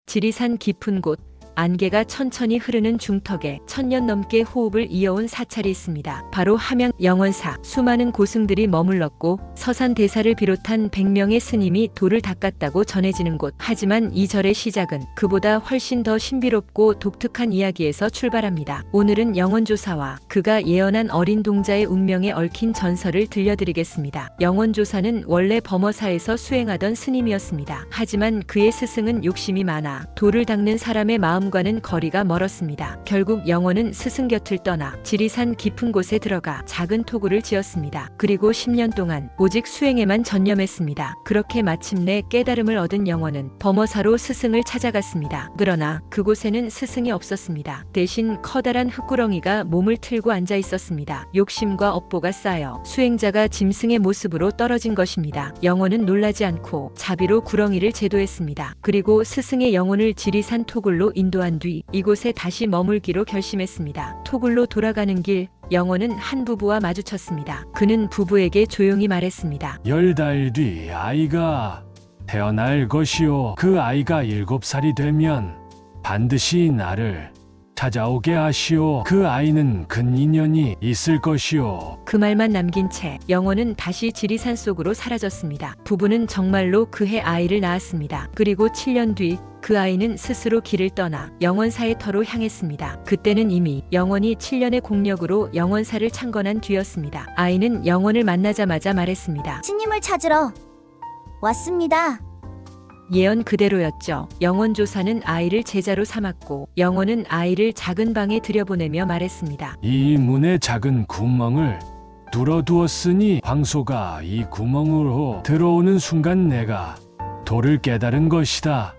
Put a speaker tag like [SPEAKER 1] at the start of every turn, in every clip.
[SPEAKER 1] 지리산 깊은 곳, 안개가 천천히 흐르는 중턱에 천년 넘게 호흡을 이어온 사찰이 있습니다. 바로 함양 영원사. 수많은 고승들이 머물렀고 서산 대사를 비롯한 100명의 스님이 돌을 닦았다고 전해지는 곳. 하지만 이 절의 시작은 그보다 훨씬 더 신비롭고 독특한 이야기에서 출발합니다. 오늘은 영원조사와 그가 예언한 어린 동자의 운명에 얽힌 전설을 들려드리겠습니다. 영원조사는 원래 범어사에서 수행하던 스님이었습니다. 하지만 그의 스승은 욕심이 많아 돌을 닦는 사람의 마음과는 거리가 멀었습니다. 결국 영원은 스승 곁을 떠나 지리산 깊은 곳에 들어가 작은 토구를 지었습니다. 그리고 10년 동안 오직 수행에만 전념했습니다. 그렇게 마침내 깨달음을 얻은 영원은 범어사로 스승을 찾아갔습니다. 그러나 그곳에는 스승이 없었습니다. 대신 커다란 흙구렁이가 몸을 틀고 앉아 있었습니다. 욕심과 업보가 쌓여 수행자가 짐승의 모습으로 떨어진 것입니다. 영원은 놀라지 않고 자비로 구렁이를 제도했습니다. 그리고 스승의 영혼을 지리산 토굴로 인도한 뒤 이곳에 다시 머물기로 결심했습니다. 토굴로 돌아가는 길, 영원은 한 부부와 마주쳤습니다. 그는 부부에게 조용히 말했습니다.
[SPEAKER 2] 10달 뒤 아이가 태어날 것이요. 그 아이가 7살이 되면 반드시 나를 찾아오게 하시오. 그 아이는 큰 인연이 있을 것이오.
[SPEAKER 1] 그 말만 남긴 채 영원은 다시 지리산 속으로 사라졌습니다. 부부는 정말로 그해 아이를 낳았습니다. 그리고 7년 뒤 그 아이는 스스로 길을 떠나 영원사의 터로 향했습니다. 그때는 이미 영원이 7년의 공력으로 영원사를 창건한 뒤였습니다. 아이는 영원을 만나자마자 말했습니다.
[SPEAKER 3] 스님을 찾으러 왔습니다.
[SPEAKER 1] 예언 그대로였죠. 영원조사는 아이를 제자로 삼았고 영원은 아이를 작은 방에 들여보내며 말했습니다.
[SPEAKER 2] 이 문의 작은 구멍을 뚫어두었으니 황소가 이 구멍으로 들어오는 순간 내가 도를 깨달은 것이다.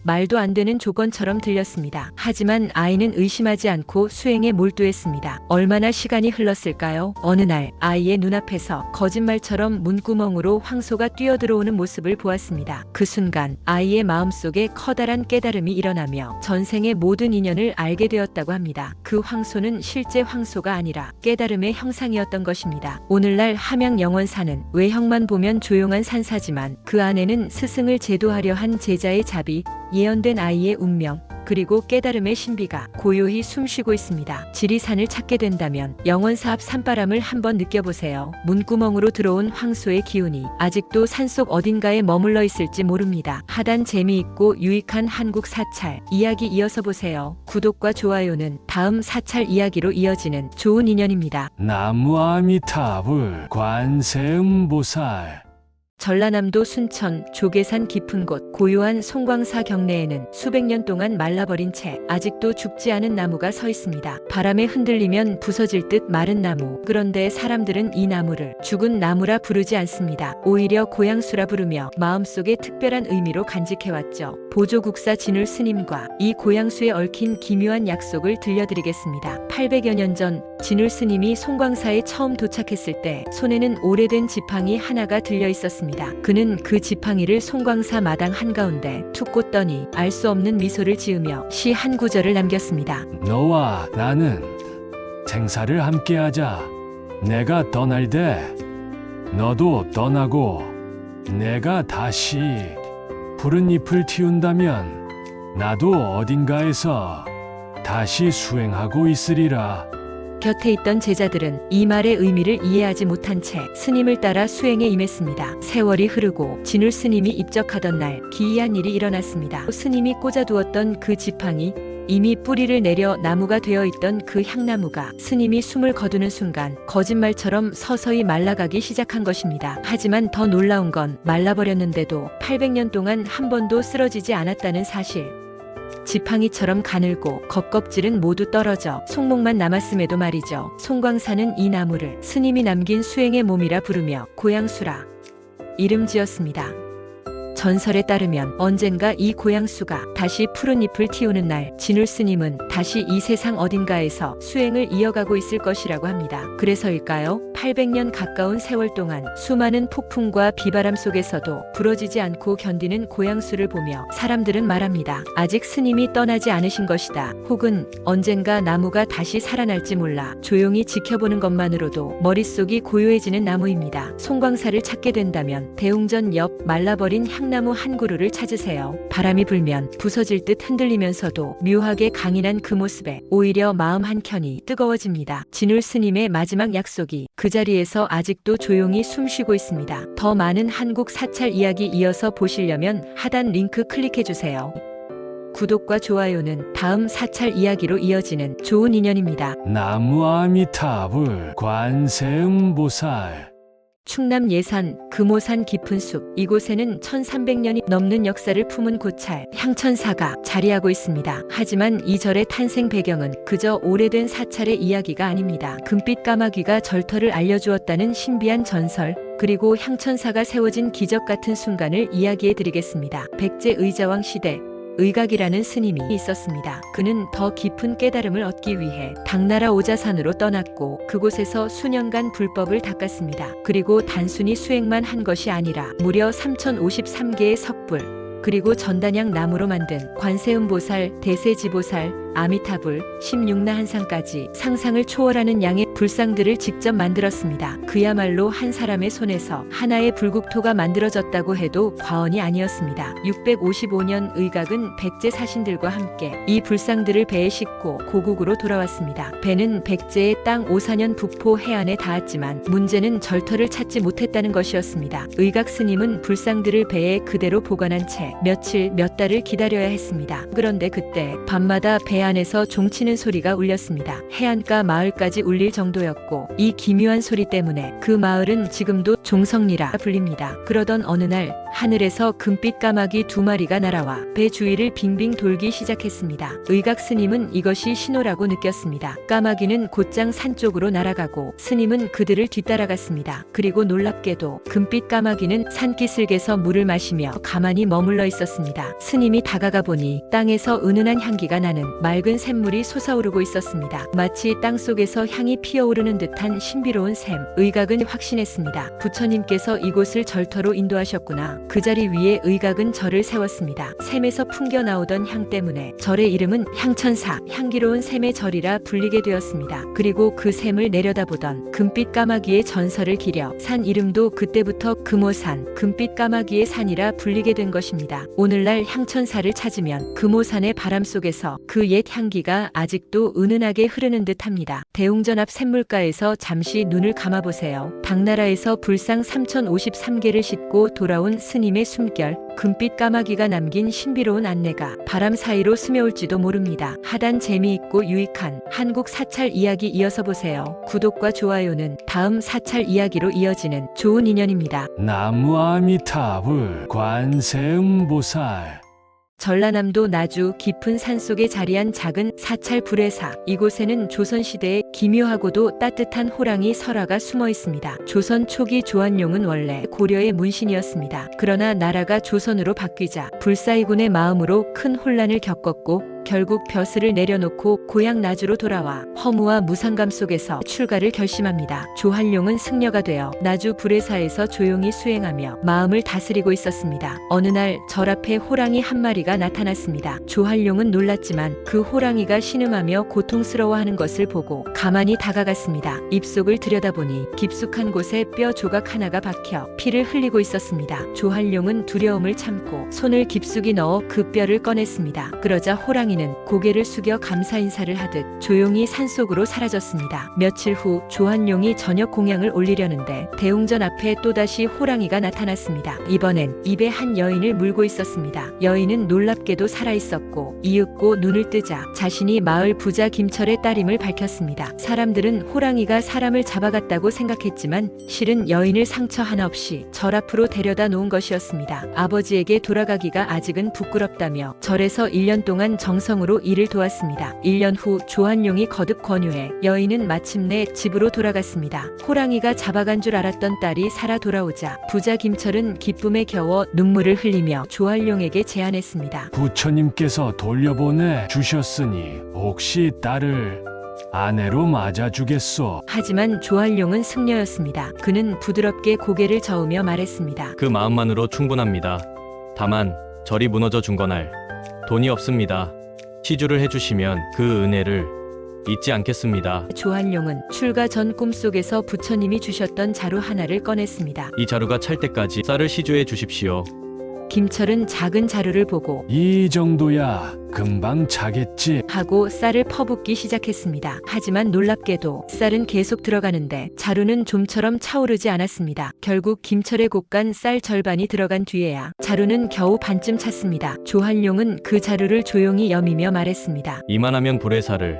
[SPEAKER 1] 말도 안 되는 조건처럼 들렸습니다. 하지만 아이는 의심하지 않고 수행에 몰두했습니다. 얼마나 시간이 흘렀을까요? 어느 날 아이의 눈앞에서 거짓말처럼 문구멍으로 황소가 뛰어들어오는 모습을 보았습니다. 그 순간 아이의 마음속에 커다란 깨달음이 일어나며 전생의 모든 인연을 알게 되었다고 합니다. 그 황소는 실제 황소가 아니라 깨달음의 형상이었던 것입니다. 오늘날 함양 영원사는 외형만 보면 조용한 산사지만 그 안에는 스승을 제도하려 한 제자의 자비, 예언된 아이의 운명, 그리고 깨달음의 신비가 고요히 숨쉬고 있습니다. 지리산을 찾게 된다면 영원사 앞 산바람을 한번 느껴보세요. 문구멍으로 들어온 황소의 기운이 아직도 산속 어딘가에 머물러 있을지 모릅니다. 하단 재미있고 유익한 한국 사찰 이야기 이어서 보세요. 구독과 좋아요는 다음 사찰 이야기로 이어지는 좋은 인연입니다.
[SPEAKER 2] 나무 아미타불 관세음보살.
[SPEAKER 1] 전라남도 순천 조계산 깊은 곳 고요한 송광사 경내에는 수백 년 동안 말라버린 채 아직도 죽지 않은 나무가 서 있습니다. 바람에 흔들리면 부서질 듯 마른 나무. 그런데 사람들은 이 나무를 죽은 나무라 부르지 않습니다. 오히려 고향수라 부르며 마음속에 특별한 의미로 간직해왔죠. 보조국사 진울 스님과 이 고향수에 얽힌 기묘한 약속을 들려드리겠습니다. 800여 년 전 진울 스님이 송광사에 처음 도착했을 때 손에는 오래된 지팡이 하나가 들려 있었습니다. 그는 그 지팡이를 송광사 마당 한가운데 툭 꽂더니 알 수 없는 미소를 지으며 시 한 구절을 남겼습니다.
[SPEAKER 2] 너와 나는 생사를 함께하자. 내가 떠날 때 너도 떠나고 내가 다시 푸른 잎을 틔운다면 나도 어딘가에서 다시 수행하고 있으리라.
[SPEAKER 1] 곁에 있던 제자들은 이 말의 의미를 이해하지 못한 채 스님을 따라 수행에 임했습니다. 세월이 흐르고 진울 스님이 입적하던 날 기이한 일이 일어났습니다. 스님이 꽂아두었던 그 지팡이, 이미 뿌리를 내려 나무가 되어 있던 그 향나무가 스님이 숨을 거두는 순간 거짓말처럼 서서히 말라가기 시작한 것입니다. 하지만 더 놀라운 건 말라버렸는데도 800년 동안 한 번도 쓰러지지 않았다는 사실. 지팡이처럼 가늘고 겉껍질은 모두 떨어져 손목만 남았음에도 말이죠. 송광사는 이 나무를 스님이 남긴 수행의 몸이라 부르며 고향수라 이름 지었습니다. 전설에 따르면 언젠가 이 고향수가 다시 푸른 잎을 틔우는 날 진울 스님은 다시 이 세상 어딘가에서 수행을 이어가고 있을 것이라고 합니다. 그래서일까요? 800년 가까운 세월 동안 수많은 폭풍과 비바람 속에서도 부러지지 않고 견디는 고향수를 보며 사람들은 말합니다. 아직 스님이 떠나지 않으신 것이다. 혹은 언젠가 나무가 다시 살아날지 몰라. 조용히 지켜보는 것만으로도 머릿속이 고요해지는 나무입니다. 송광사를 찾게 된다면 대웅전 옆 말라버린 향나무 한 그루를 찾으세요. 바람이 불면 부서질 듯 흔들리면서도 묘하게 강인한 그 모습에 오히려 마음 한켠이 뜨거워집니다. 진울 스님의 마지막 약속이 그 자리에서 아직도 조용히 숨쉬고 있습니다. 더 많은 한국 사찰 이야기 이어서 보시려면 하단 링크 클릭해주세요. 구독과 좋아요는 다음 사찰 이야기로 이어지는 좋은 인연입니다.
[SPEAKER 2] 나무 아미타불 관세음보살.
[SPEAKER 1] 충남 예산 금오산 깊은 숲, 이곳에는 1300년이 넘는 역사를 품은 고찰 향천사가 자리하고 있습니다. 하지만 이 절의 탄생 배경은 그저 오래된 사찰의 이야기가 아닙니다. 금빛 까마귀가 절터를 알려주었다는 신비한 전설, 그리고 향천사가 세워진 기적 같은 순간을 이야기해 드리겠습니다. 백제 의자왕 시대 의각이라는 스님이 있었습니다. 그는 더 깊은 깨달음을 얻기 위해 당나라 오자산으로 떠났고 그곳에서 수년간 불법을 닦았습니다. 그리고 단순히 수행만 한 것이 아니라 무려 3053개의 석불, 그리고 전단양 나무로 만든 관세음보살, 대세지보살, 아미타불, 16나한상까지 상상을 초월하는 양의 불상들을 직접 만들었습니다. 그야말로 한 사람의 손에서 하나의 불국토가 만들어졌다고 해도 과언이 아니었습니다. 655년 의각은 백제 사신들과 함께 이 불상들을 배에 싣고 고국으로 돌아왔습니다. 배는 백제의 땅 오사년 북포 해안에 닿았지만 문제는 절터를 찾지 못했다는 것이었습니다. 의각 스님은 불상들을 배에 그대로 보관한 채 며칠 몇 달을 기다려야 했습니다. 그런데 그때 밤마다 배 안에서 종치는 소리가 울렸습니다. 해안가 마을까지 울릴 정도였고 이 기묘한 소리 때문에 그 마을은 지금도 종성리라 불립니다. 그러던 어느 날 하늘에서 금빛 까마귀 2마리가 날아와 배 주위를 빙빙 돌기 시작했습니다. 의각 스님은 이것이 신호라고 느꼈습니다. 까마귀는 곧장 산 쪽으로 날아가고 스님은 그들을 뒤따라갔습니다. 그리고 놀랍게도 금빛 까마귀는 산기슭에서 물을 마시며 가만히 머물러 있었습니다. 스님이 다가가 보니 땅에서 은은한 향기가 나는 맑은 샘물이 솟아오르고 있었습니다. 마치 땅속에서 향이 피어오르는 듯한 신비로운 샘. 의각은 확신했습니다. 부처님께서 이곳을 절터로 인도하셨구나. 그 자리 위에 의각은 절을 세웠습니다. 샘에서 풍겨 나오던 향 때문에 절의 이름은 향천사, 향기로운 샘의 절이라 불리게 되었습니다. 그리고 그 샘을 내려다보던 금빛 까마귀의 전설을 기려 산 이름도 그때부터 금오산, 금빛 까마귀의 산이라 불리게 된 것입니다. 오늘날 향천사를 찾으면 금오산의 바람 속에서 그 옛 향기가 아직도 은은하게 흐르는 듯합니다. 대웅전 앞 샘물가에서 잠시 눈을 감아보세요. 당나라에서 불상 3053개를 싣고 돌아온 스님의 숨결, 금빛 까마귀가 남긴 신비로운 안내가 바람 사이로 스며올지도 모릅니다. 하단 재미있고 유익한 한국 사찰 이야기 이어서 보세요. 구독과 좋아요는 다음 사찰 이야기로 이어지는 좋은 인연입니다.
[SPEAKER 2] 나무 아미타불 관세음보살.
[SPEAKER 1] 전라남도 나주 깊은 산속에 자리한 작은 사찰 불회사. 이곳에는 조선시대의 기묘하고도 따뜻한 호랑이 설화가 숨어 있습니다. 조선 초기 조한용은 원래 고려의 문신이었습니다. 그러나 나라가 조선으로 바뀌자 불사이군의 마음으로 큰 혼란을 겪었고 결국 벼슬을 내려놓고 고향 나주로 돌아와 허무와 무상감 속에서 출가를 결심합니다. 조한용은 승려가 되어 나주 불회사에서 조용히 수행하며 마음을 다스리고 있었습니다. 어느 날 절 앞에 호랑이 한 마리가 나타났습니다. 조한용은 놀랐지만 그 호랑이가 신음하며 고통스러워하는 것을 보고 가만히 다가갔습니다. 입속을 들여다보니 깊숙한 곳에 뼈 조각 하나가 박혀 피를 흘리고 있었습니다. 조한용은 두려움을 참고 손을 깊숙이 넣어 그 뼈를 꺼냈습니다. 그러자 호랑이는 고개를 숙여 감사 인사를 하듯 조용히 산속으로 사라졌습니다. 며칠 후 조한용이 저녁 공양을 올리려는데 대웅전 앞에 또다시 호랑이가 나타났습니다. 이번엔 입에 한 여인을 물고 있었습니다. 여인은 놀랍게도 살아있었고 이윽고 눈을 뜨자 자신이 마을 부자 김철의 딸임을 밝혔습니다. 사람들은 호랑이가 사람을 잡아갔다고 생각했지만 실은 여인을 상처 하나 없이 절 앞으로 데려다 놓은 것이었습니다. 아버지에게 돌아가기가 아직은 부끄럽다며 절에서 1년 동안 정성으로 일을 도왔습니다. 1년 후 조한용이 거듭 권유해 여인은 마침내 집으로 돌아갔습니다. 호랑이가 잡아간 줄 알았던 딸이 살아 돌아오자 부자 김철은 기쁨에 겨워 눈물을 흘리며 조한용에게 제안했습니다.
[SPEAKER 2] 부처님께서 돌려보내 주셨으니 혹시 딸을 아내로 맞아주겠소.
[SPEAKER 1] 하지만 조한룡은 승려였습니다. 그는 부드럽게 고개를 저으며 말했습니다.
[SPEAKER 4] 그 마음만으로 충분합니다. 다만 절이 무너져 중건할 돈이 없습니다. 시주를 해주시면 그 은혜를 잊지 않겠습니다.
[SPEAKER 1] 조한룡은 출가 전 꿈속에서 부처님이 주셨던 자루 하나를 꺼냈습니다.
[SPEAKER 4] 이 자루가 찰 때까지 쌀을 시주해 주십시오.
[SPEAKER 1] 김철은 작은 자루를 보고
[SPEAKER 2] 이 정도야 금방 차겠지.
[SPEAKER 1] 하고 쌀을 퍼붓기 시작했습니다. 하지만 놀랍게도 쌀은 계속 들어가는데 자루는 좀처럼 차오르지 않았습니다. 결국 김철의 곳간 쌀 절반이 들어간 뒤에야 자루는 겨우 반쯤 찼습니다. 조한룡은 그 자루를 조용히 여미며 말했습니다.
[SPEAKER 4] 이만하면 불의 살을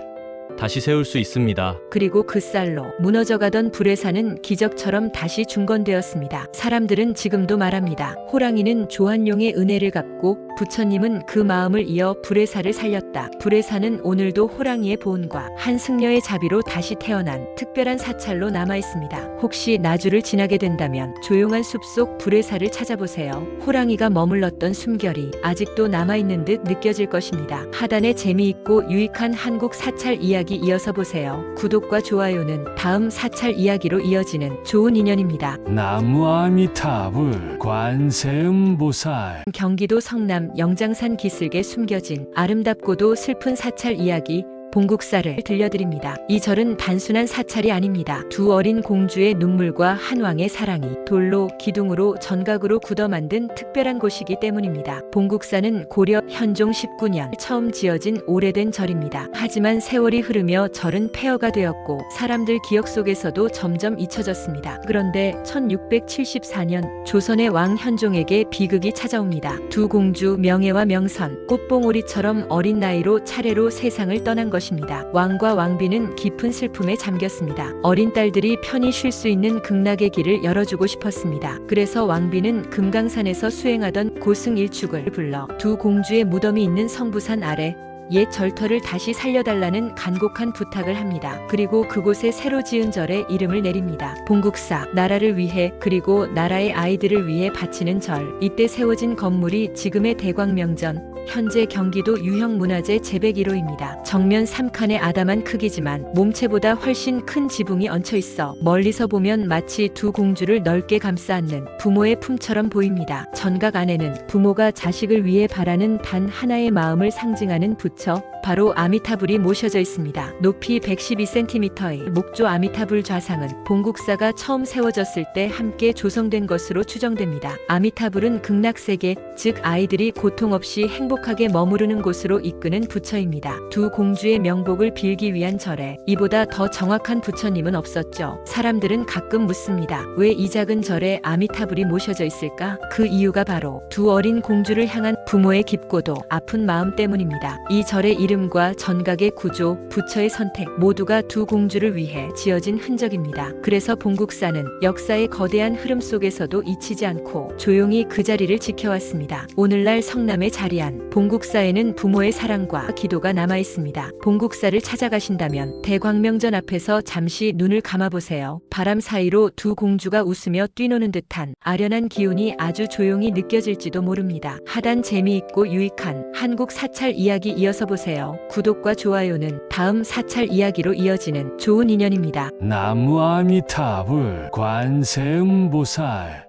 [SPEAKER 4] 다시 세울 수 있습니다.
[SPEAKER 1] 그리고 그 쌀로 무너져가던 불의 산은 기적처럼 다시 중건되었습니다. 사람들은 지금도 말합니다. 호랑이는 조한룡의 은혜를 갚고 부처님은 그 마음을 이어 불의 산을 살렸다. 불의 산은 오늘도 호랑이의 보온과 한 승려의 자비로 다시 태어난 특별한 사찰로 남아있습니다. 혹시 나주를 지나게 된다면 조용한 숲속 불의 산을 찾아보세요. 호랑이가 머물렀던 숨결이 아직도 남아있는 듯 느껴질 것입니다. 하단에 재미있고 유익한 한국 사찰 이야기 이어서 보세요. 구독과 좋아요는 다음 사찰 이야기로 이어지는 좋은 인연입니다.
[SPEAKER 2] 나무 아미타불 관세음보살.
[SPEAKER 1] 경기도 성남 영장산 기슭에 숨겨진 아름답고도 슬픈 사찰 이야기 봉국사를 들려드립니다. 이 절은 단순한 사찰이 아닙니다. 두 어린 공주의 눈물과 한 왕의 사랑이 돌로 기둥으로 전각으로 굳어 만든 특별한 곳이기 때문입니다. 봉국사는 고려 현종 19년 처음 지어진 오래된 절입니다. 하지만 세월이 흐르며 절은 폐허가 되었고 사람들 기억 속에서도 점점 잊혀졌습니다. 그런데 1674년 조선의 왕 현종에게 비극이 찾아옵니다. 두 공주 명예와 명선, 꽃봉오리처럼 어린 나이로 차례로 세상을 떠난 것입니다. 왕과 왕비는 깊은 슬픔에 잠겼습니다. 어린 딸들이 편히 쉴 수 있는 극락의 길을 열어주고 싶었습니다. 그래서 왕비는 금강산에서 수행하던 고승일축을 불러 두 공주의 무덤이 있는 성부산 아래 옛 절터를 다시 살려달라는 간곡한 부탁을 합니다. 그리고 그곳에 새로 지은 절에 이름을 내립니다. 봉국사, 나라를 위해 그리고 나라의 아이들을 위해 바치는 절. 이때 세워진 건물이 지금의 대광명전, 현재 경기도 유형문화재 제101호입니다. 정면 3칸의 아담한 크기지만 몸체보다 훨씬 큰 지붕이 얹혀 있어 멀리서 보면 마치 두 공주를 넓게 감싸 안는 부모의 품처럼 보입니다. 전각 안에는 부모가 자식을 위해 바라는 단 하나의 마음을 상징하는 부처, 바로 아미타불이 모셔져 있습니다. 높이 112cm의 목조 아미타불 좌상은 봉국사가 처음 세워졌을 때 함께 조성된 것으로 추정됩니다. 아미타불은 극락세계, 즉 아이들이 고통 없이 행복하게 머무르는 곳으로 이끄는 부처입니다. 두 공주의 명복을 빌기 위한 절에 이보다 더 정확한 부처님은 없었죠. 사람들은 가끔 묻습니다. 왜 이 작은 절에 아미타불이 모셔져 있을까? 그 이유가 바로 두 어린 공주를 향한 부모의 깊고도 아픈 마음 때문입니다. 이 절의 이름과 전각의 구조, 부처의 선택 모두가 두 공주를 위해 지어진 흔적입니다. 그래서 봉국사는 역사의 거대한 흐름 속에서도 잊히지 않고 조용히 그 자리를 지켜왔습니다. 오늘날 성남에 자리한 봉국사에는 부모의 사랑과 기도가 남아있습니다. 봉국사를 찾아가신다면 대광명전 앞에서 잠시 눈을 감아보세요. 바람 사이로 두 공주가 웃으며 뛰노는 듯한 아련한 기운이 아주 조용히 느껴질지도 모릅니다. 하단 재미있고 유익한 한국 사찰 이야기 이어서 보세요. 구독과 좋아요는 다음 사찰 이야기로 이어지는 좋은 인연입니다.
[SPEAKER 2] 나무 아미타불 관세음보살.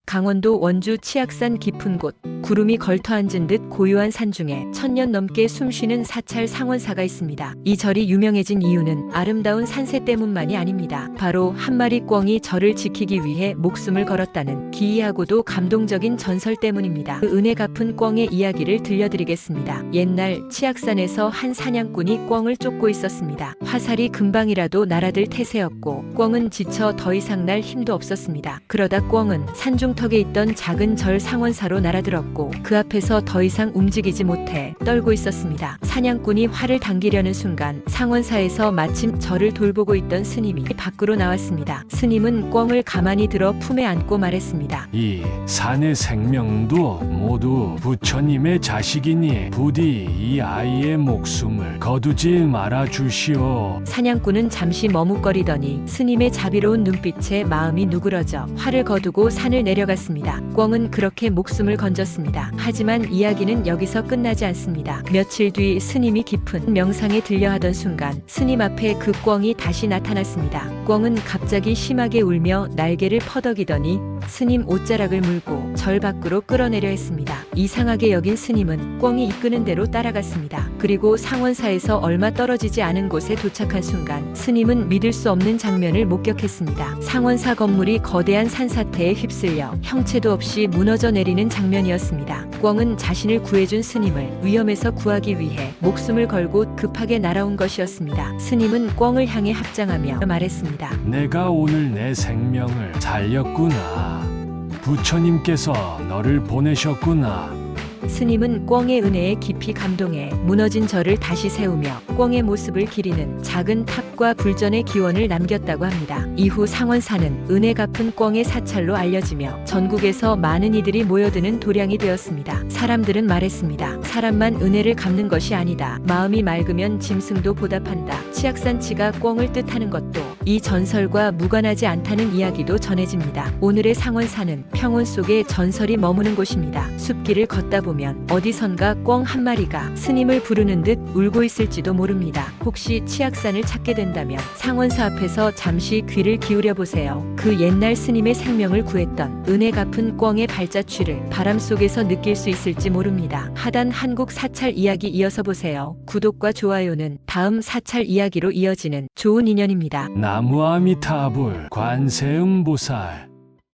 [SPEAKER 1] 강원도 원주 치악산 깊은 곳, 구름이 걸터앉은 듯 고요한 산 중에 1000년 넘게 숨쉬는 사찰 상원사가 있습니다. 이 절이 유명해진 이유는 아름다운 산세 때문만이 아닙니다. 바로 한 마리 꿩이 절을 지키기 위해 목숨을 걸었다는 기이하고도 감동적인 전설 때문입니다. 그 은혜 갚은 꿩의 이야기를 들려드리겠습니다. 옛날 치악산에서 한 사냥꾼이 꿩을 쫓고 있었습니다. 화살이 금방이라도 날아들 태세였고 꿩은 지쳐 더 이상 날 힘도 없었습니다. 그러다 꿩은 산중턱에 있던 작은 절 상원사로 날아들었고 그 앞에서 더 이상 움직이지 못해 떨고 있었습니다. 사냥꾼이 활을 당기려는 순간 상원사에서 마침 절을 돌보고 있던 스님이 밖으로 나왔습니다. 스님은 꿩을 가만히 들어 품에 안고 말했습니다.
[SPEAKER 2] 이 산의 생명도 모두 부처님의 자식이니 부디 이 아이의 목숨을 거두지 말아 주시오.
[SPEAKER 1] 사냥꾼은 잠시 머뭇거리더니 스님의 자비로운 눈빛에 마음이 누그러져 활을 거두고 산을 내려 데려갔습니다. 꿩은 그렇게 목숨을 건졌습니다. 하지만 이야기는 여기서 끝나지 않습니다. 며칠 뒤 스님이 깊은 명상에 들려하던 순간 스님 앞에 그 꿩이 다시 나타났습니다. 꿩은 갑자기 심하게 울며 날개를 퍼덕이더니 스님 옷자락을 물고 절 밖으로 끌어내려 했습니다. 이상하게 여긴 스님은 꿩이 이끄는 대로 따라갔습니다. 그리고 상원사에서 얼마 떨어지지 않은 곳에 도착한 순간 스님은 믿을 수 없는 장면을 목격했습니다. 상원사 건물이 거대한 산사태에 휩쓸려 형체도 없이 무너져 내리는 장면이었습니다. 꿩은 자신을 구해준 스님을 위험에서 구하기 위해 목숨을 걸고 급하게 날아온 것이었습니다. 스님은 꿩을 향해 합장하며 말했습니다.
[SPEAKER 2] 내가 오늘 내 생명을 살렸구나. 부처님께서 너를 보내셨구나.
[SPEAKER 1] 스님은 꿩의 은혜에 깊이 감동해 무너진 절을 다시 세우며 꿩의 모습을 기리는 작은 탑과 불전의 기원을 남겼다고 합니다. 이후 상원사는 은혜 갚은 꿩의 사찰로 알려지며 전국에서 많은 이들이 모여드는 도량이 되었습니다. 사람들은 말했습니다. 사람만 은혜를 갚는 것이 아니다. 마음이 맑으면 짐승도 보답한다. 치악산치가 꿩을 뜻하는 것도 이 전설과 무관하지 않다는 이야기도 전해집니다. 오늘의 상원사는 평온 속에 전설이 머무는 곳입니다. 숲길을 걷다 보면 어디선가 꿩 한 마리가 스님을 부르는 듯 울고 있을지도 모릅니다. 혹시 치악산을 찾게 된다면 상원사 앞에서 잠시 귀를 기울여 보세요. 그 옛날 스님의 생명을 구했던 은혜 갚은 꿩의 발자취를 바람 속에서 느낄 수 있을지 모릅니다. 하단 한국 사찰 이야기 이어서 보세요. 구독과 좋아요는 다음 사찰 이야기로 이어지는 좋은 인연입니다.
[SPEAKER 2] 나무 아미타불 관세음보살.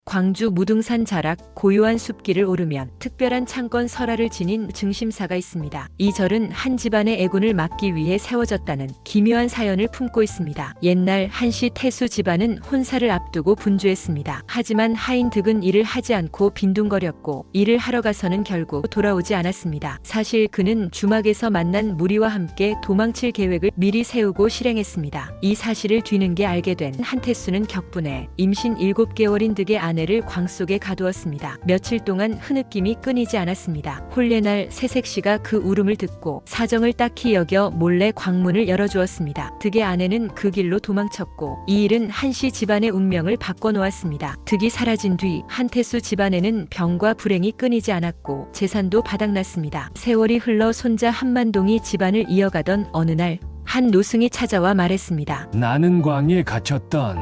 [SPEAKER 1] 광주 무등산 자락 고요한 숲길을 오르면 특별한 창건 설화를 지닌 증심사가 있습니다. 이 절은 한 집안의 애군을 막기 위해 세워졌다는 기묘한 사연을 품고 있습니다. 옛날 한시 태수 집안은 혼사를 앞두고 분주했습니다. 하지만 하인 득은 일을 하지 않고 빈둥거렸고 일을 하러 가서는 결국 돌아오지 않았습니다. 사실 그는 주막에서 만난 무리와 함께 도망칠 계획을 미리 세우고 실행했습니다. 이 사실을 뒤늦게 알게 된 한태수는 격분해 임신 7개월인 득의 아내를 광 속에 가두었습니다. 며칠 동안 흐느낌이 끊이지 않았습니다. 홀레날 새색시가 그 울음을 듣고 사정을 딱히 여겨 몰래 광문을 열어주었습니다. 득의 아내는 그 길로 도망쳤고 이 일은 한시 집안의 운명을 바꿔놓았습니다. 득이 사라진 뒤 한태수 집안에는 병과 불행이 끊이지 않았고 재산도 바닥났습니다. 세월이 흘러 손자 한만동이 집안을 이어가던 어느 날 한 노승이 찾아와 말했습니다.
[SPEAKER 2] 나는 광에 갇혔던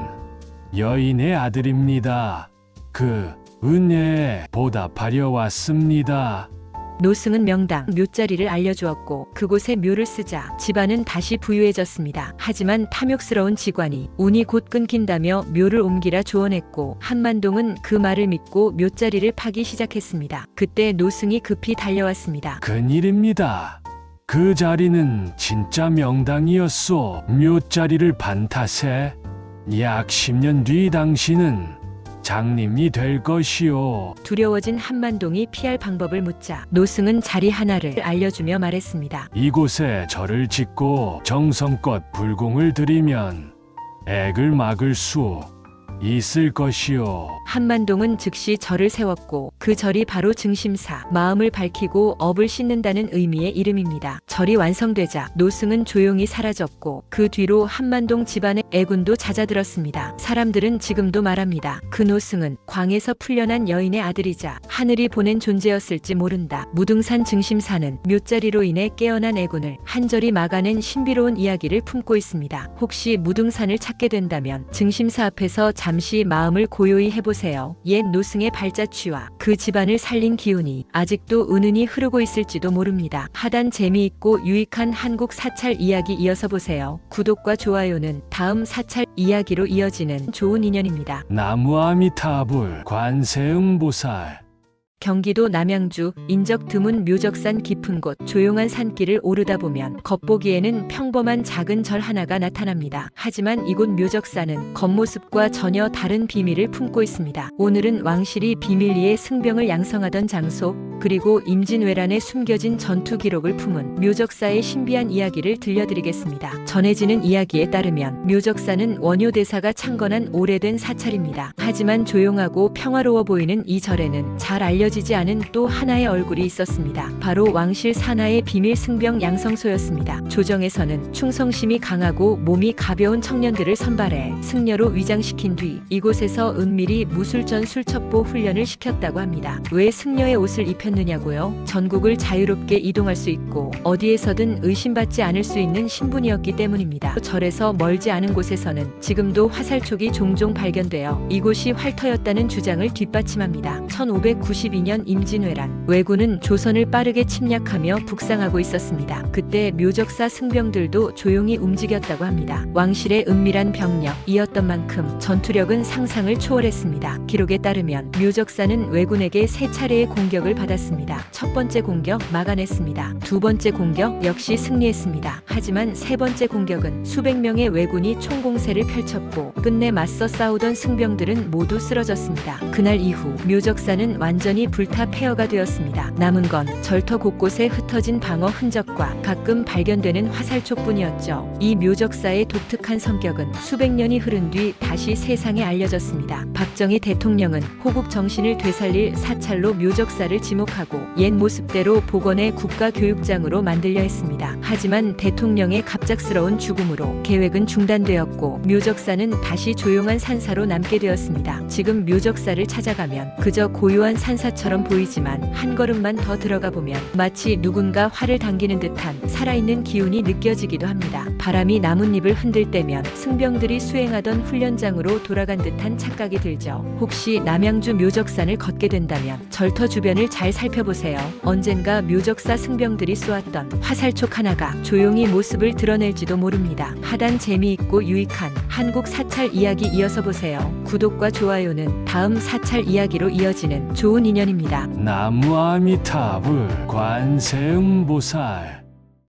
[SPEAKER 2] 여인의 아들입니다. 그 은혜에 보답하려 왔습니다.
[SPEAKER 1] 노승은 명당 묘자리를 알려주었고 그곳에 묘를 쓰자 집안은 다시 부유해졌습니다. 하지만 탐욕스러운 직관이 운이 곧 끊긴다며 묘를 옮기라 조언했고 한만동은 그 말을 믿고 묘자리를 파기 시작했습니다. 그때 노승이 급히 달려왔습니다.
[SPEAKER 2] 큰일입니다. 그 자리는 진짜 명당이었소. 묘자리를 판 탓에 약 10년 뒤 당신은 장님이 될 것이오.
[SPEAKER 1] 두려워진 한만동이 피할 방법을 묻자 노승은 자리 하나를 알려주며 말했습니다.
[SPEAKER 2] 이곳에 절을 짓고 정성껏 불공을 들이면 액을 막을 수 있을 것이오.
[SPEAKER 1] 한만동은 즉시 절을 세웠고 그 절이 바로 증심사, 마음을 밝히고 업을 씻는다는 의미의 이름입니다. 절이 완성되자 노승은 조용히 사라졌고 그 뒤로 한만동 집안의 애군도 잦아들었습니다. 사람들은 지금도 말합니다. 그 노승은 광에서 풀려난 여인의 아들이자 하늘이 보낸 존재였을지 모른다. 무등산 증심사는 묘자리로 인해 깨어난 애군을 한절이 막아낸 신비로운 이야기를 품고 있습니다. 혹시 무등산을 찾게 된다면 증심사 앞에서 잠시 마음을 고요히 해보세요. 옛 노승의 발자취와 그 집안을 살린 기운이 아직도 은은히 흐르고 있을지도 모릅니다. 하단 재미있고 유익한 한국 사찰 이야기 이어서 보세요. 구독과 좋아요는 다음 사찰 이야기로 이어지는 좋은 인연입니다.
[SPEAKER 2] 나무 아미타불 관세음보살.
[SPEAKER 1] 경기도 남양주 인적 드문 묘적산 깊은 곳 조용한 산길을 오르다 보면 겉보기에는 평범한 작은 절 하나가 나타납니다. 하지만 이곳 묘적산은 겉모습과 전혀 다른 비밀을 품고 있습니다. 오늘은 왕실이 비밀리에 승병을 양성하던 장소 그리고 임진왜란에 숨겨진 전투 기록을 품은 묘적사의 신비한 이야기를 들려드리겠습니다. 전해지는 이야기에 따르면 묘적사는 원효대사가 창건한 오래된 사찰입니다. 하지만 조용하고 평화로워 보이는 이 절에는 잘 알려진 알려지지 않은 또 하나의 얼굴이 있었습니다. 바로 왕실 산하의 비밀 승병 양성소였습니다. 조정에서는 충성심이 강하고 몸이 가벼운 청년들을 선발해 승려로 위장시킨 뒤 이곳에서 은밀히 무술전 술첩보 훈련을 시켰다고 합니다. 왜 승려의 옷을 입혔느냐고요? 전국을 자유롭게 이동할 수 있고 어디에서든 의심받지 않을 수 있는 신분이었기 때문입니다. 절에서 멀지 않은 곳에서는 지금도 화살촉이 종종 발견되어 이곳이 활터였다는 주장을 뒷받침합니다. 1592년 임진왜란, 왜군은 조선을 빠르게 침략하며 북상하고 있었습니다. 그때 묘적사 승병들도 조용히 움직였다고 합니다. 왕실의 은밀한 병력이었던 만큼 전투력은 상상을 초월했습니다. 기록에 따르면 묘적사는 왜군에게 3차례의 공격을 받았습니다. 첫 번째 공격 막아냈습니다. 두 번째 공격 역시 승리했습니다. 하지만 세 번째 공격은 수백 명의 왜군이 총공세를 펼쳤고 끝내 맞서 싸우던 승병들은 모두 쓰러졌습니다. 그날 이후 묘적사는 완전히 불타 폐허가 되었습니다. 남은 건 절터 곳곳에 흩어진 방어 흔적과 가끔 발견되는 화살촉뿐이었죠. 이 묘적사의 독특한 성격은 수백 년이 흐른 뒤 다시 세상에 알려졌습니다. 박정희 대통령은 호국 정신을 되살릴 사찰로 묘적사를 지목하고 옛 모습대로 복원해 국가교육장으로 만들려 했습니다. 하지만 대통령의 갑작스러운 죽음으로 계획은 중단되었고 묘적사는 다시 조용한 산사로 남게 되었습니다. 지금 묘적사를 찾아가면 그저 고요한 산사처럼 보이지만 한 걸음만 더 들어가 보면 마치 누군가 활을 당기는 듯한 살아있는 기운이 느껴지기도 합니다. 바람이 나뭇잎을 흔들 때면 승병들이 수행하던 훈련장으로 돌아간 듯한 착각이 들죠. 혹시 남양주 묘적산을 걷게 된다면 절터 주변을 잘 살펴보세요. 언젠가 묘적사 승병들이 쏘았던 화살촉 하나가 조용히 모습을 드러낼지도 모릅니다. 하단 재미있고 유익한 한국 사찰 이야기 이어서 보세요. 구독과 좋아요는 다음 사찰 이야기로 이어지는 좋은 인연입니다.
[SPEAKER 2] 나무 아미타불 관세음보살.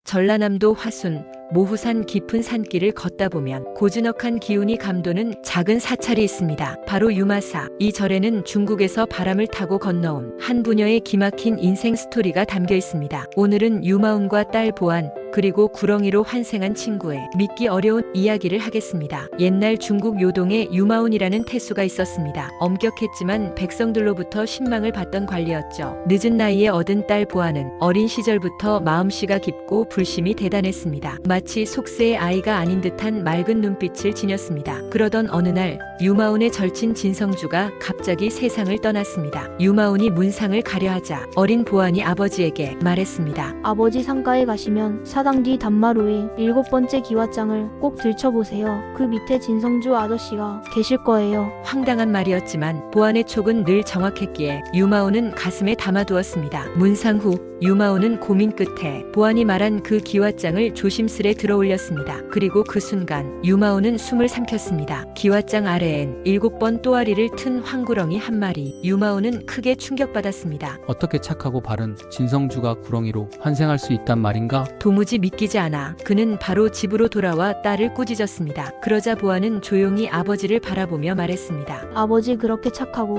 [SPEAKER 1] 전라남도 화순, 모후산 깊은 산길을 걷다 보면 고즈넉한 기운이 감도는 작은 사찰이 있습니다. 바로 유마사. 이 절에는 중국에서 바람을 타고 건너온 한 부녀의 기막힌 인생 스토리가 담겨 있습니다. 오늘은 유마운과 딸 보안, 그리고 구렁이로 환생한 친구의 믿기 어려운 이야기를 하겠습니다. 옛날 중국 요동에 유마운이라는 태수가 있었습니다. 엄격했지만 백성들로부터 신망을 받던 관리였죠. 늦은 나이에 얻은 딸 보아는 어린 시절부터 마음씨가 깊고 불심이 대단했습니다. 마치 속세의 아이가 아닌 듯한 맑은 눈빛을 지녔습니다. 그러던 어느 날 유마운의 절친 진성주가 갑자기 세상을 떠났습니다. 유마운이 문상을 가려하자 어린 보안이 아버지에게 말했습니다.
[SPEAKER 5] 아버지 상가에 가시면 사당 뒤 단마루에 7번째 기와장을 꼭 들춰보세요. 그 밑에 진성주 아저씨가 계실 거예요.
[SPEAKER 1] 황당한 말이었지만 보안의 촉은 늘 정확했기에 유마운은 가슴에 담아두었습니다. 문상 후 유마운은 고민 끝에 보안이 말한 그 기와장을 조심스레 들어올렸습니다. 그리고 그 순간 유마운은 숨을 삼켰습니다. 기와장 아래엔 7번 또아리를 튼 황구렁이 한 마리. 유마운은 크게 충격받았습니다.
[SPEAKER 6] 어떻게 착하고 바른 진성주가 구렁이로 환생할 수 있단 말인가?
[SPEAKER 1] 도무지 믿기지 않아 그는 바로 집으로 돌아와 딸을 꾸짖었습니다. 그러자 보아는 조용히 아버지를 바라보며 말했습니다.
[SPEAKER 5] 아버지 그렇게 착하고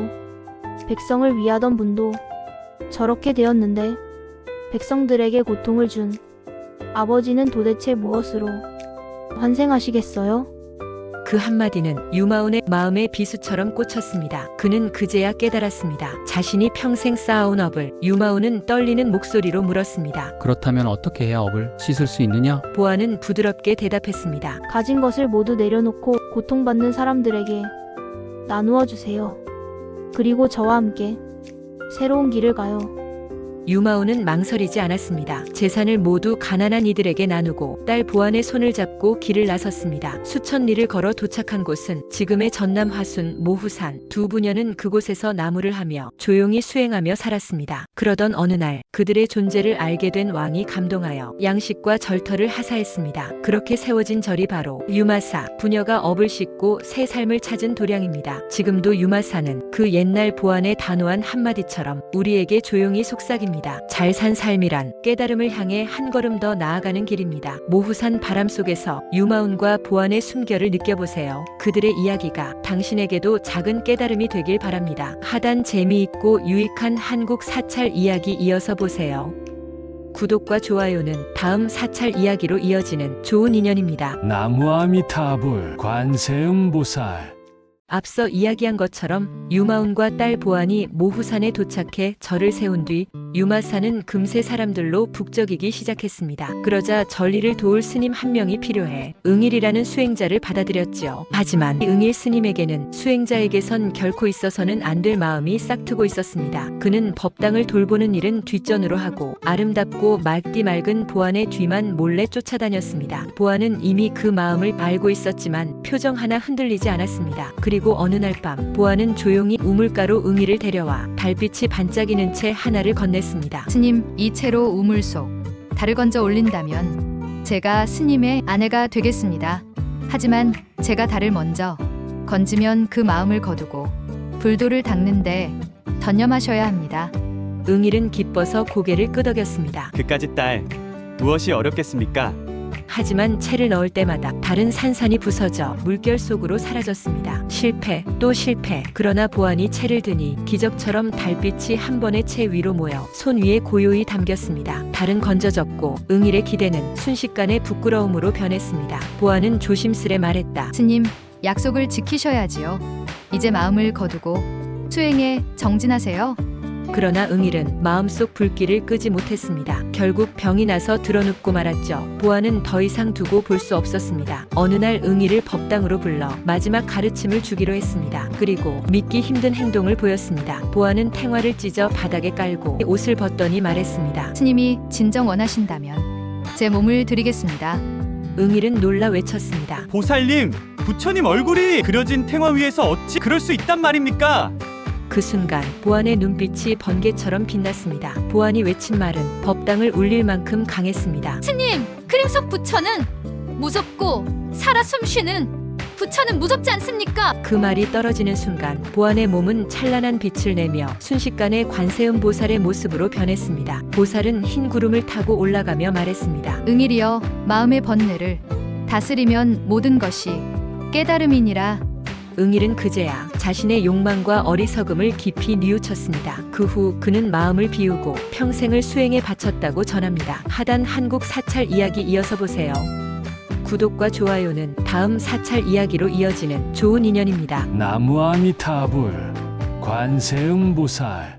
[SPEAKER 5] 백성을 위하던 분도 저렇게 되었는데 백성들에게 고통을 준 아버지는 도대체 무엇으로 환생하시겠어요?
[SPEAKER 1] 그 한마디는 유마운의 마음에 비수처럼 꽂혔습니다. 그는 그제야 깨달았습니다. 자신이 평생 쌓아온 업을. 유마운은 떨리는 목소리로 물었습니다.
[SPEAKER 6] 그렇다면 어떻게 해야 업을 씻을 수 있느냐?
[SPEAKER 1] 보아는 부드럽게 대답했습니다.
[SPEAKER 5] 가진 것을 모두 내려놓고 고통받는 사람들에게 나누어 주세요. 그리고 저와 함께 새로운 길을 가요.
[SPEAKER 1] 유마운은 망설이지 않았습니다. 재산을 모두 가난한 이들에게 나누고 딸 보안의 손을 잡고 길을 나섰습니다. 수천 리를 걸어 도착한 곳은 지금의 전남 화순 모후산. 두 부녀는 그곳에서 나무를 하며 조용히 수행하며 살았습니다. 그러던 어느 날 그들의 존재를 알게 된 왕이 감동하여 양식과 절터를 하사했습니다. 그렇게 세워진 절이 바로 유마사. 부녀가 업을 씻고 새 삶을 찾은 도량입니다. 지금도 유마사는 그 옛날 보안의 단호한 한마디처럼 우리에게 조용히 속삭입니다. 잘 산 삶이란 깨달음을 향해 한 걸음 더 나아가는 길입니다. 모후산 바람 속에서 유마운과 보안의 숨결을 느껴보세요. 그들의 이야기가 당신에게도 작은 깨달음이 되길 바랍니다. 하단 재미있고 유익한 한국 사찰 이야기 이어서 보세요. 구독과 좋아요는 다음 사찰 이야기로 이어지는 좋은 인연입니다.
[SPEAKER 2] 나무 아미타불 관세음보살.
[SPEAKER 1] 앞서 이야기한 것처럼 유마운과 딸 보안이 모후산에 도착해 절을 세운 뒤 유마산은 금세 사람들로 북적이기 시작했습니다. 그러자 전리를 도울 스님 한 명이 필요해 응일이라는 수행자를 받아들였지요. 하지만 응일 스님에게는 수행자에게선 결코 있어서는 안 될 마음이 싹트고 있었습니다. 그는 법당을 돌보는 일은 뒷전으로 하고 아름답고 맑디 맑은 보안의 뒤만 몰래 쫓아다녔습니다. 보안은 이미 그 마음을 알고 있었지만 표정 하나 흔들리지 않았습니다. 그리고 어느 날 밤 보안은 조용히 우물가로 응일을 데려와 달빛이 반짝이는 채 하나를 건넸습니다.
[SPEAKER 7] 스님, 이 채로 우물 속 달을 건져 올린다면 제가 스님의 아내가 되겠습니다. 하지만 제가 달을 먼저 건지면 그 마음을 거두고 불도를 닦는데 전념하셔야 합니다.
[SPEAKER 1] 응일은 기뻐서 고개를 끄덕였습니다.
[SPEAKER 8] 그까짓 딸 무엇이 어렵겠습니까?
[SPEAKER 1] 하지만 채를 넣을 때마다 달은 산산이 부서져 물결 속으로 사라졌습니다. 실패, 또 실패. 그러나 보안이 채를 드니 기적처럼 달빛이 한 번에 채 위로 모여 손 위에 고요히 담겼습니다. 달은 건져졌고 응일의 기대는 순식간에 부끄러움으로 변했습니다. 보안은 조심스레 말했다.
[SPEAKER 7] 스님, 약속을 지키셔야지요. 이제 마음을 거두고 수행에 정진하세요.
[SPEAKER 1] 그러나 응일은 마음속 불길을 끄지 못했습니다. 결국 병이 나서 드러눕고 말았죠. 보안은 더 이상 두고 볼 수 없었습니다. 어느 날 응일을 법당으로 불러 마지막 가르침을 주기로 했습니다. 그리고 믿기 힘든 행동을 보였습니다. 보안은 탱화를 찢어 바닥에 깔고 옷을 벗더니 말했습니다.
[SPEAKER 7] 스님이 진정 원하신다면 제 몸을 드리겠습니다.
[SPEAKER 1] 응일은 놀라 외쳤습니다.
[SPEAKER 8] 보살님, 부처님 얼굴이 그려진 탱화 위에서 어찌 그럴 수 있단 말입니까?
[SPEAKER 1] 그 순간 보안의 눈빛이 번개처럼 빛났습니다. 보안이 외친 말은 법당을 울릴 만큼 강했습니다.
[SPEAKER 7] 스님, 그림 속 부처는 무섭고 살아 숨쉬는 부처는 무섭지 않습니까?
[SPEAKER 1] 그 말이 떨어지는 순간 보안의 몸은 찬란한 빛을 내며 순식간에 관세음 보살의 모습으로 변했습니다. 보살은 흰 구름을 타고 올라가며 말했습니다.
[SPEAKER 7] 응일이여, 마음의 번뇌를 다스리면 모든 것이 깨달음이니라.
[SPEAKER 1] 응일은 그제야 자신의 욕망과 어리석음을 깊이 뉘우쳤습니다. 그 후 그는 마음을 비우고 평생을 수행에 바쳤다고 전합니다. 하단 한국 사찰 이야기 이어서 보세요. 구독과 좋아요는 다음 사찰 이야기로 이어지는 좋은 인연입니다.
[SPEAKER 2] 나무 아미타불 관세음보살